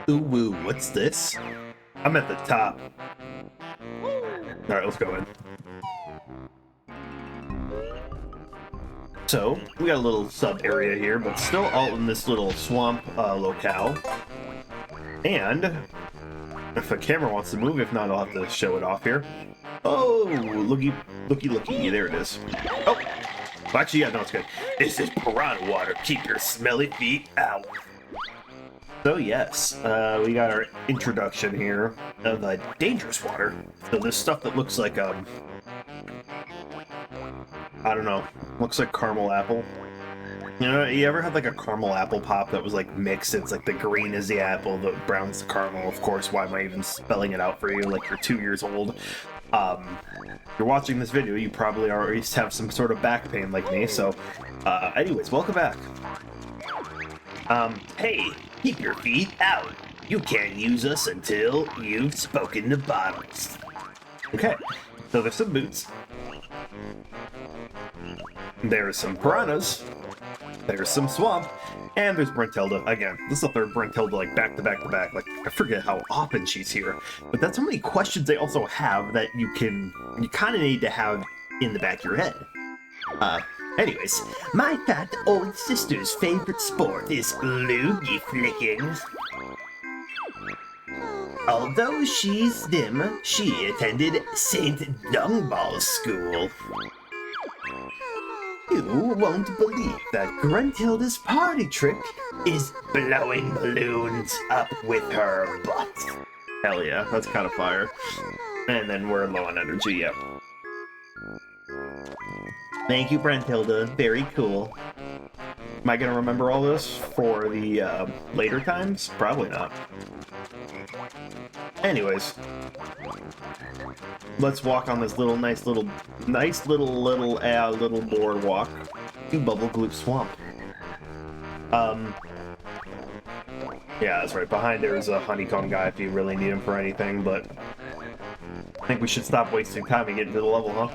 Ooh, woo, what's this? I'm at the top. Alright, let's go in. So, we got a little sub area here, but still all in this little swamp locale. And if a camera wants to move, if not, I'll have to show it off here. Oh, looky, there it is. Oh, well, actually, yeah, no, it's good. This is piranha water. Keep your smelly feet out. So yes, we got our introduction here of dangerous water. So this stuff that looks like I don't know, looks like caramel apple. You know, you ever had like a caramel apple pop that was like mixed? It's like the green is the apple, the brown's the caramel. Of course, why am I even spelling it out for you? Like you're 2 years old. You're watching this video, you probably already have some sort of back pain like me. So, anyways, welcome back. Hey, keep your feet out. You can't use us until you've spoken to bottles. Okay, so there's some boots. There's some piranhas. There's some swamp. And there's Brentilda. Again, this is the third Brentilda, like, back to back to back. Like, I forget how often she's here. But that's how many questions they also have that you kind of need to have in the back of your head. Anyways, my fat old sister's favorite sport is loogie flicking. Although she's dim, she attended St. Dungball's School. You won't believe that Gruntilda's party trick is blowing balloons up with her butt. Hell yeah, that's kind of fire. And then we're low on energy, yep. Thank you, Brentilda. Very cool. Am I gonna remember all this for the later times? Probably not. Anyways, let's walk on this nice little boardwalk to Bubble Gloop Swamp. Yeah, that's right. Behind there is a honeycomb guy if you really need him for anything, but I think we should stop wasting time and get into the level, huh?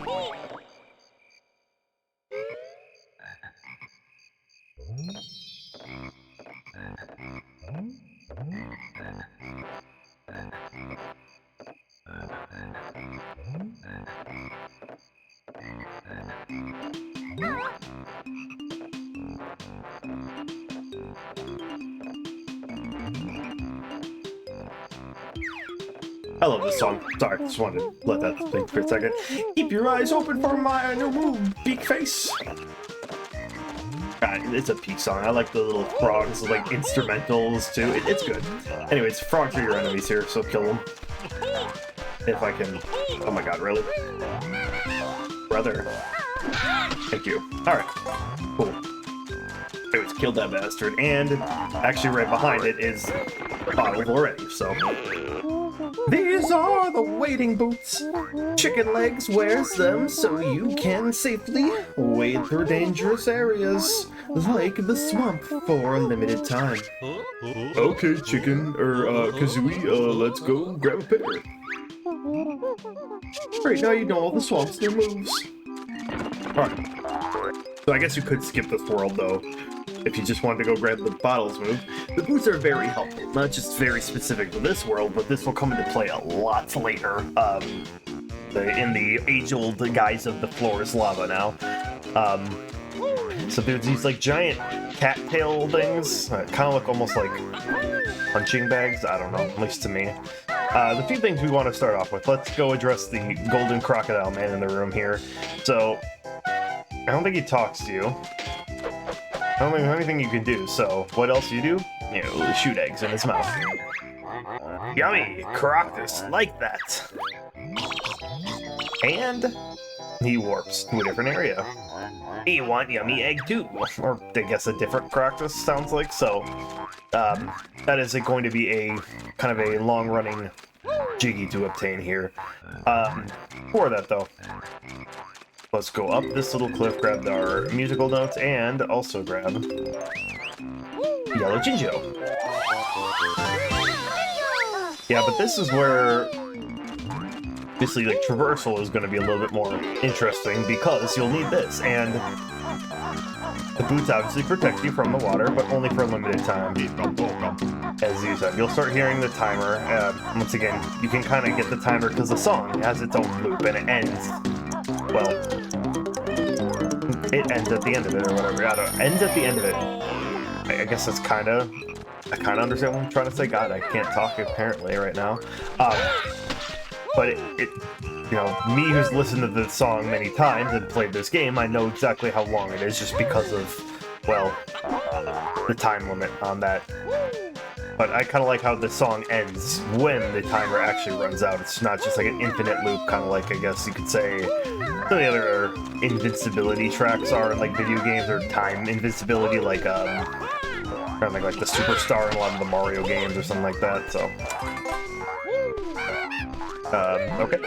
I love this song. Sorry, just wanted to let that think for a second. Keep your eyes open for my new move, Beak Face. God, it's a peak song. I like the little frogs, like instrumentals too. It's good. Anyways, frogs are your enemies here, so kill them. If I can. Oh my god, really? Brother. Thank you. Alright. Cool. Anyways, killed that bastard. And actually right behind it is bottled already, so. These are the wading boots. Chicken Legs wears them so you can safely wade through dangerous areas, like the swamp, for a limited time. Okay, Kazooie, let's go grab a pair. Great, now you know all the swamp's new moves. Alright. So I guess you could skip this world, though, if you just wanted to go grab the bottles move. The boots are very helpful, not just very specific to this world, but this will come into play a lot later, in the age-old guise of the floor is lava now. So there's these, like, giant cattail things, kind of look almost like punching bags, I don't know, at least to me. The few things we want to start off with, let's go address the golden crocodile man in the room here. So, I don't think he talks to you. I don't think there's anything you can do, so what else do? You know, shoot eggs in his mouth. Yummy! Croctus, like that! And he warps to a different area. You want yummy egg too? Or I guess a different Croctus sounds like, so that is going to be a kind of a long-running Jiggy to obtain here. For that though, let's go up this little cliff, grab our musical notes, and also grab Yellow Jinjo. Yeah, but this is where obviously like traversal is going to be a little bit more interesting because you'll need this, and The boots obviously protect you from the water, but only for a limited time. As you said, you'll start hearing the timer. Once again, you can kind of get the timer because the song has its own loop, and it ends, well, it ends at the end of it, or whatever. I don't know. Ends at the end of it. I guess that's kind of, I kind of understand what I'm trying to say. God, I can't talk apparently right now. But it you know, me who's listened to the song many times and played this game, I know exactly how long it is just because of, well, the time limit on that. But I kind of like how the song ends when the timer actually runs out. It's not just like an infinite loop, kind of like, I guess you could say, some of the other invincibility tracks are in like video games, or time invincibility, like kind of like the Superstar in a lot of the Mario games or something like that, so. Okay.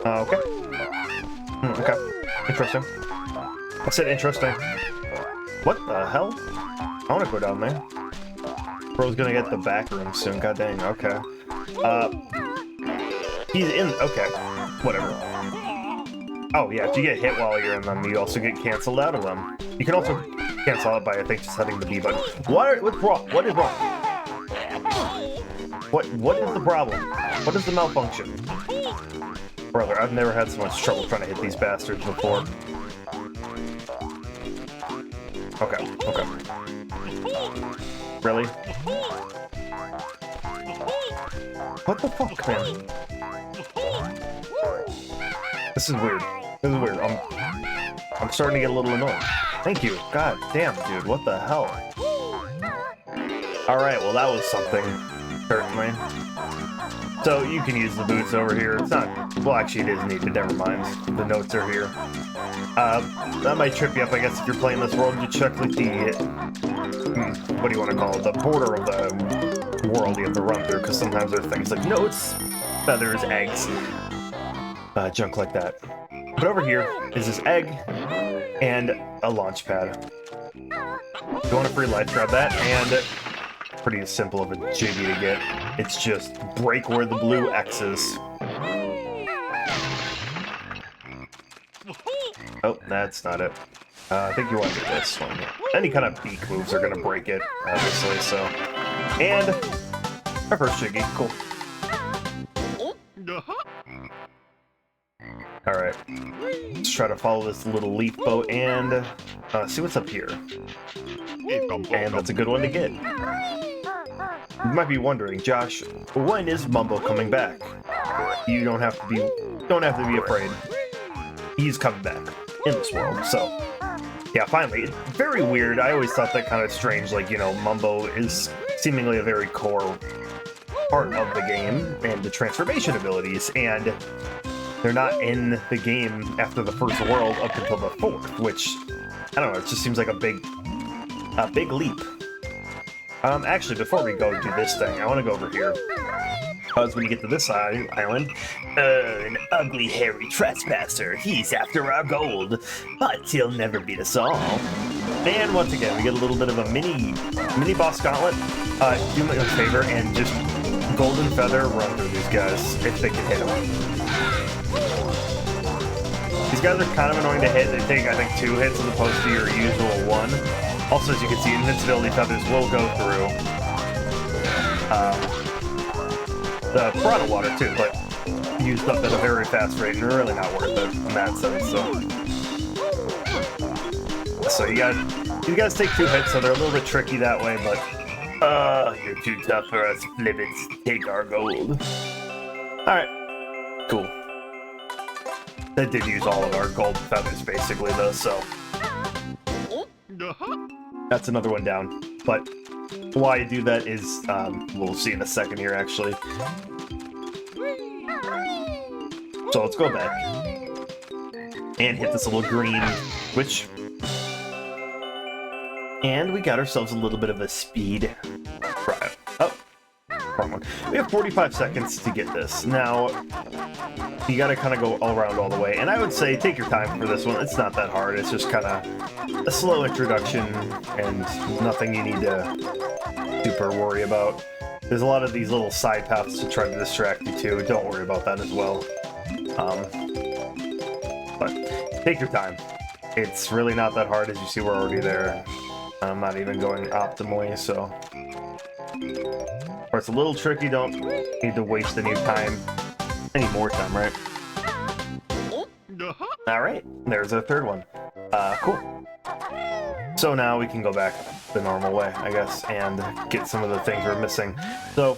Okay. Okay. Interesting. I said interesting. What the hell? I want to go down there. Bro's gonna get the back room soon, god dang, okay. He's in, okay. Whatever. Oh yeah, if you get hit while you're in them, you also get canceled out of them. You can also cancel out by, I think, just hitting the B button. What's wrong? What is wrong? What is the problem? What is the malfunction? Brother, I've never had so much trouble trying to hit these bastards before. Okay, okay. Really? What the fuck, man? This is weird. This is weird. I'm starting to get a little annoyed. Thank you. God damn, dude. What the hell? Alright, well that was something. Certainly. So you can use the boots over here. It's not... Well, actually it is needed. Never mind. The notes are here. That might trip you up, I guess, if you're playing this world. You check like the... what do you want to call it? The border of the world you have to run through, because sometimes there are things like notes, feathers, eggs, junk like that. But over here is this egg and a launch pad. If you want a free life, grab that, and pretty simple of a jiggy to get. It's just break where the blue X is. Oh, that's not it. I think you want to do this one. Any kind of beak moves are going to break it, obviously, so. And our first jiggy. Cool. Alright. Let's try to follow this little leaf boat and see what's up here. And that's a good one to get. You might be wondering, Josh, when is Mumbo coming back? You don't have to be afraid. He's coming back in this world, so. Yeah, finally. It's very weird. I always thought that kind of strange, like, you know, Mumbo is seemingly a very core part of the game and the transformation abilities, and they're not in the game after the first world up until the fourth, which, I don't know, it just seems like a big leap. Actually, before we go do this thing, I want to go over here. Because when you get to this island, an ugly, hairy trespasser. He's after our gold, but he'll never beat us all. And once again, we get a little bit of a mini boss gauntlet. Do me a favor and just golden feather run through these guys if they can hit them. These guys are kind of annoying to hit. They take, I think, 2 hits as opposed to your usual 1. Also, as you can see, invincibility feathers will go through the piranha water too, but used up at a very fast rate and really not worth it in that sense. So you guys take 2 hits, so they're a little bit tricky that way, but you're too tough for us flibbits to take our gold. Alright, cool. That did use all of our gold feathers basically though, so that's another one down. But why I do that is, we'll see in a second here actually. So let's go back and hit this little green, which, and we got ourselves a little bit of a speed. Right. Oh, wrong one. We have 45 seconds to get this. Now, you gotta kind of go all around all the way, and I would say take your time for this one. It's not that hard. It's just kind of a slow introduction and nothing you need to super worry about. There's a lot of these little side paths to try to distract you too. Don't worry about that as well. But take your time. It's really not that hard. As you see, we're already there. I'm not even going optimally, so... Or it's a little tricky, don't need to waste any time. Any more time, right? Alright, there's a third one. Cool. So now we can go back the normal way, I guess, and get some of the things we're missing. So,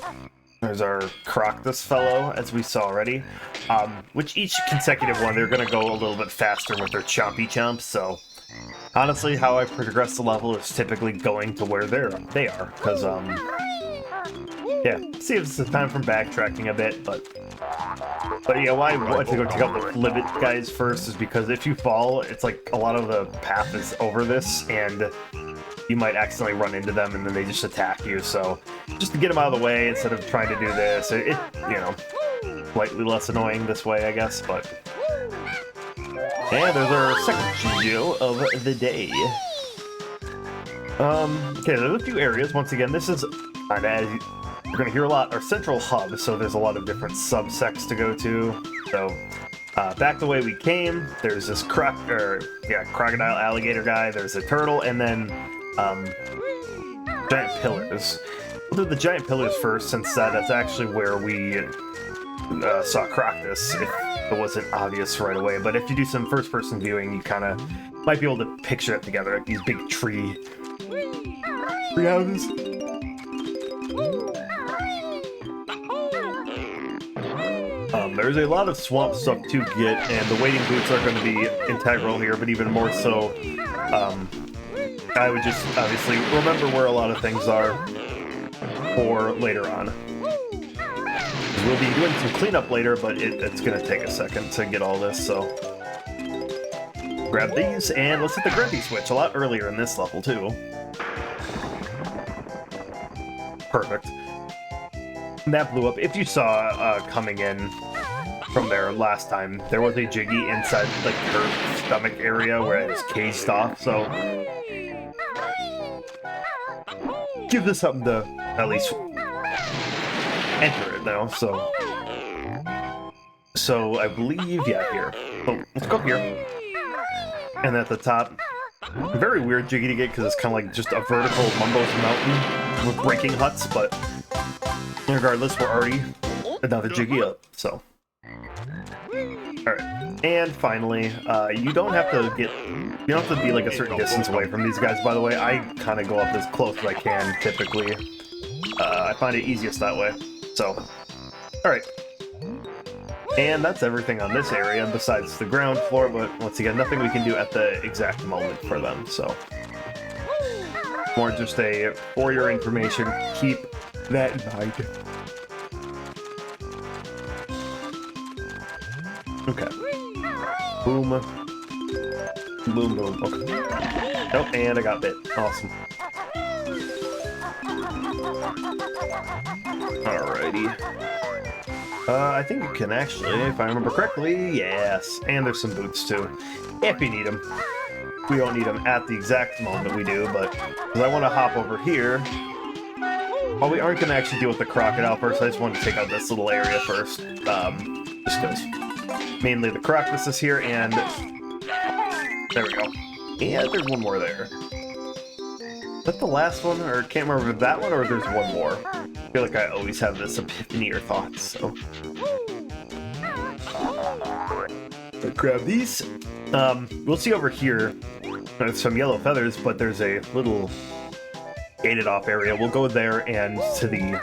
there's our Croctus fellow, as we saw already. Which each consecutive one, they're going to go a little bit faster with their chompy chomps, so... Honestly, how I progress the level is typically going to where they are, because, yeah, saves the time from backtracking a bit, but yeah, why I want to go check out the Libet guys first is because if you fall, it's like a lot of the path is over this, and you might accidentally run into them, and then they just attack you, so just to get them out of the way instead of trying to do this, it you know, slightly less annoying this way, I guess, but... And there's our second video of the day. Okay, there's a few areas. Once again, this is kind of, as you're going to hear a lot, our central hub, so there's a lot of different subsects to go to. So, back the way we came, there's this crocodile alligator guy, there's a turtle, and then giant pillars. We'll do the giant pillars first, since that's actually where we saw Croctus, if it wasn't obvious right away. But if you do some first-person viewing, you kind of might be able to picture it together, like these big tree houses. There's a lot of swamp stuff to get, and the wading boots are going to be integral here, but even more so, I would just obviously remember where a lot of things are for later on. We'll be doing some cleanup later, but it's going to take a second to get all this, so... Grab these, and let's hit the Grumpy switch a lot earlier in this level, too. Perfect. That blew up. If you saw coming in from there last time, there was a Jiggy inside, like, her stomach area where it was caged off, so... Give this something to at least enter it now, so... So, I believe, yeah, here. So, let's go here. And at the top, very weird Jiggy to get because it's kind of like just a vertical Mumbo's mountain with breaking huts, but regardless, we're already another Jiggy up, so. Alright, and finally, you don't have to be like a certain distance away from these guys, by the way. I kind of go up as close as I can, typically. I find it easiest that way, so. Alright. And that's everything on this area, besides the ground floor, but once again, nothing we can do at the exact moment for them, so. More just for your information, keep that in mind. Okay. Boom. Boom, boom. Okay. Nope, and I got bit. Awesome. Alrighty. I think you can actually, if I remember correctly, yes. And there's some boots too, if you need them. We don't need them at the exact moment we do, but because I want to hop over here. Well, we aren't going to actually deal with the crocodile first. I just want to take out this little area first. Just because mainly the crocodile is here, and there we go. And there's one more there. Is that the last one, or can't remember if that one or there's one more. I feel like I always have this epiphany or thoughts, so. Let's grab these. We'll see over here, there's some yellow feathers, but there's a little gated off area. We'll go there and to the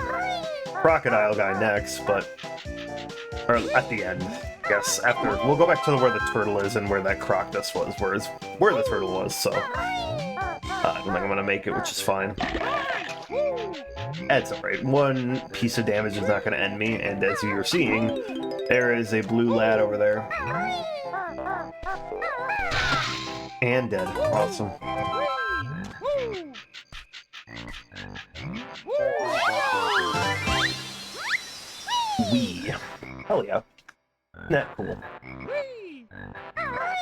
crocodile guy next, or at the end, I guess. After, we'll go back to where the turtle is and where that Croctus was, where the turtle was, so. I don't think I'm gonna make it, which is fine. That's alright. One piece of damage is not gonna end me, and as you're seeing, there is a blue lad over there. And dead. Awesome. Wee. Hell yeah. Nah, cool.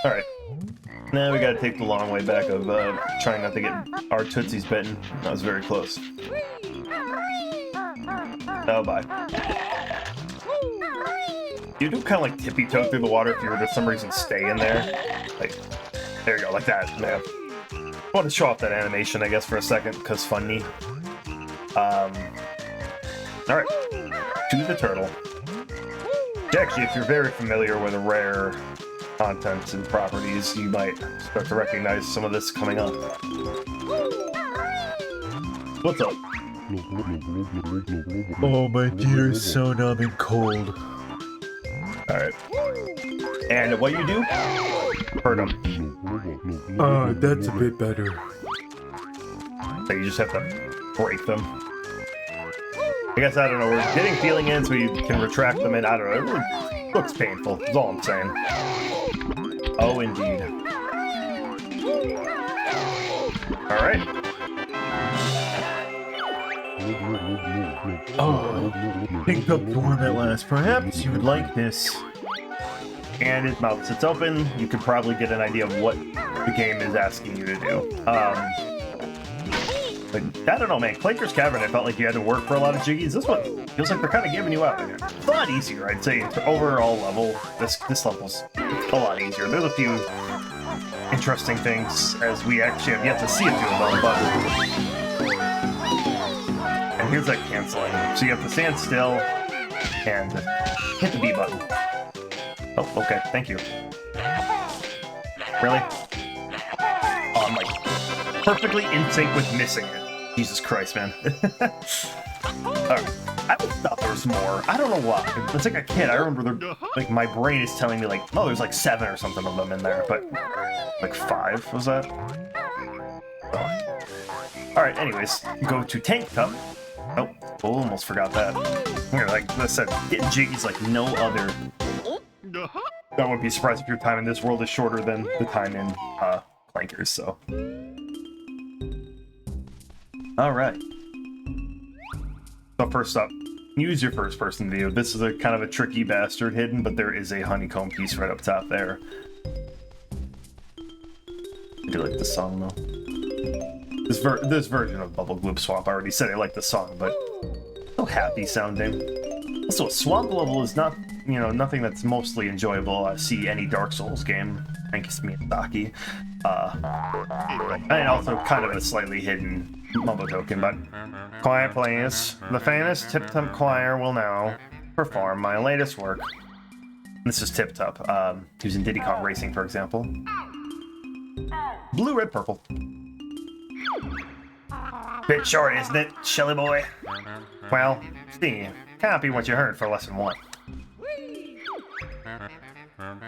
Alright. Now we gotta take the long way back of trying not to get our tootsies bitten. That was very close. Oh, bye. You do kind of like tippy-toe through the water if you were to some reason stay in there. Like, There you go, like that, man. I want to show off that animation, I guess, for a second, because funny. Alright. To the turtle. Actually, if you're very familiar with rare contents and properties, you might start to recognize some of this coming up. What's up? Oh, my dear, is so numb and cold. Alright. And what you do? Hurt them. That's a bit better. So you just have to break them. I guess, I don't know, we're getting feeling in so we can retract them in. I don't know, it really looks painful, that's all I'm saying. Oh, indeed. Alright. Oh, picked up the one at last. Perhaps you would like this. And his mouth sits open. You can probably get an idea of what the game is asking you to do. But I don't know, man. Clanker's Cavern, I felt like you had to work for a lot of jiggies. This one feels like they're kind of giving you out. It's a lot easier, I'd say. Overall level, this level's a lot easier. There's a few interesting things, as we actually have yet to see a few of them, but... And here's that canceling. So you have to stand still and hit the B button. Oh, okay, thank you. Really? Oh, I'm like perfectly in sync with missing it. Jesus Christ, man. Alright, I always thought there was more. I don't know why. It's like a kid. I remember like my brain is telling me like, oh, there's like 7 or something of them in there, but like 5 was that? Oh. Alright, anyways, go to Tank Cup. Oh, almost forgot that. Like I said, getting jiggies like no other. I wouldn't be surprised if your time in this world is shorter than the time in Clankers, so. Alright. So first up, use your first person view. This is a kind of a tricky bastard hidden, but there is a honeycomb piece right up top there. I do like the song though. This version of Bubble Gloop Swamp, I already said I like the song, but so happy sounding. Also, a swamp level is not, you know, nothing that's mostly enjoyable. I see any Dark Souls game. Thanks to Miyazaki. And also kind of a slightly hidden mumbo token, but quiet please. The famous Tip Top Choir will now perform my latest work. This is Tip Top, who's in Diddy Kong Racing, for example. Blue, red, purple. Bit short, isn't it, Shelly boy? Well, see, copy what you heard for lesson 1.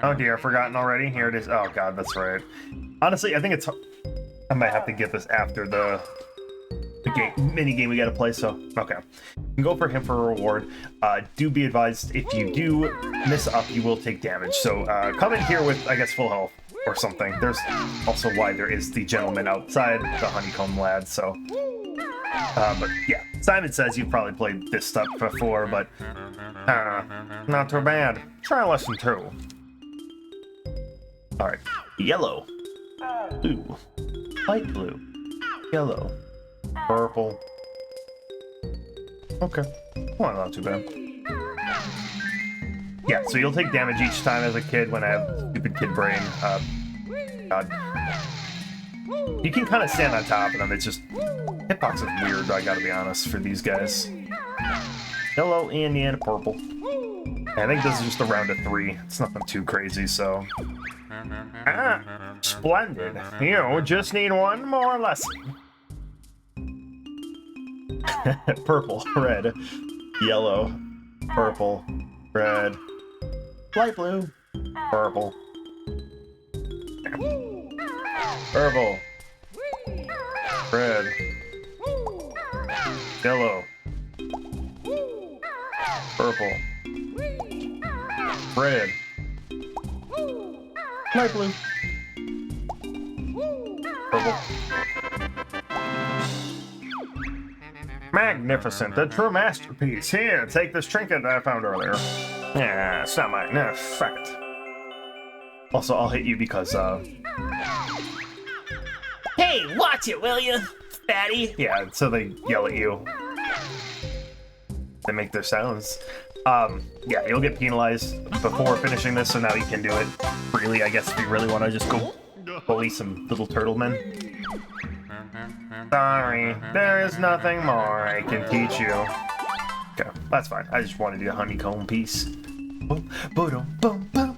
Oh dear, forgotten already? Here it is. Oh god, that's right. Honestly, I think it's... I might have to get this after the mini game we gotta play, so... Okay. You can go for him for a reward. Do be advised, if you do miss up, you will take damage. So, come in here with, I guess, full health or something. There's also why there is the gentleman outside, the honeycomb lad, so... but yeah, Simon says you've probably played this stuff before, but not too bad. Try lesson 2. Alright, yellow, blue, light blue, yellow, purple. Okay, well, not too bad. Yeah, so you'll take damage each time as a kid when I have stupid kid brain. God. You can kind of stand on top of them, it's just... Hitbox is weird, I gotta be honest, for these guys. Yellow and purple. I think this is just a round of 3. It's nothing too crazy, so... Ah, splendid. You just need one more lesson. Purple, red, yellow, purple, red, light blue, purple, purple, red, yellow, purple, red, light blue, purple. Magnificent, a true masterpiece. Here, take this trinket I found earlier. Yeah, it's not mine. Nah, fuck it. Also, I'll hit you because, Hey, watch it, will you, fatty? yeah, so they yell at you. They make their sounds. Yeah, you'll get penalized before finishing this, so now you can do it freely, I guess, if you really want to just go bully some little turtle men. Sorry, there is nothing more I can teach you. Okay, that's fine. I just want to do a honeycomb piece. Boom, boom, boom, boom.